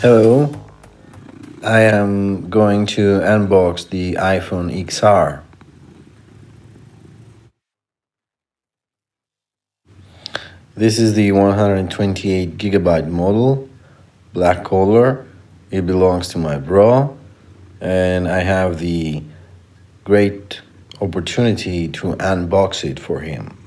Hello, I am going to unbox the iPhone XR. This is the 128 gigabyte model, black color. It belongs to my bro, and I have the great opportunity to unbox it for him.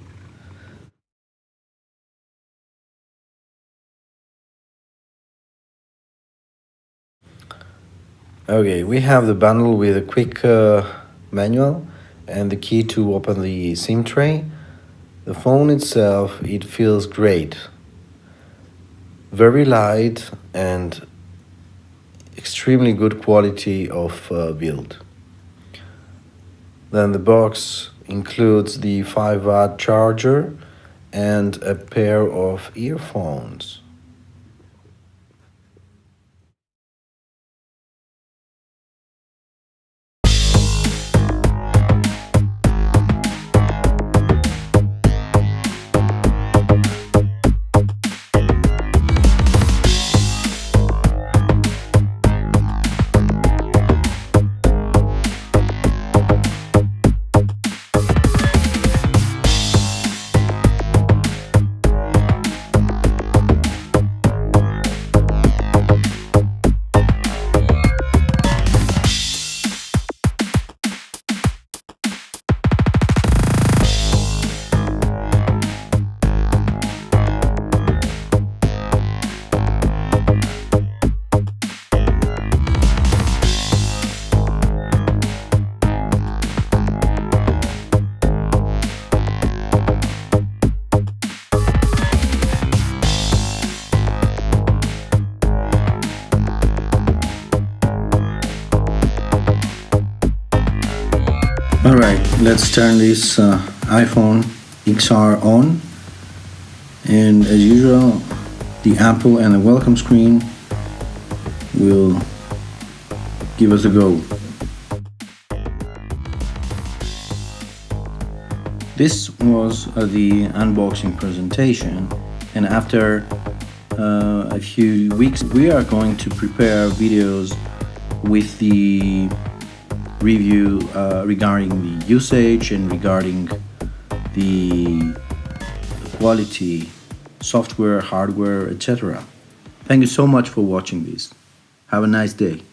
Okay, we have the bundle with a quick manual and the key to open the SIM tray. The phone itself, it feels great. Very light and extremely good quality of build. Then the box includes the 5-watt charger and a pair of earphones. Alright, let's turn this iPhone XR on, and as usual the Apple and the welcome screen will give us a go. This was the unboxing presentation, and after a few weeks we are going to prepare videos with the review regarding the usage and regarding the quality, software, hardware, etc. Thank you so much for watching this. Have a nice day.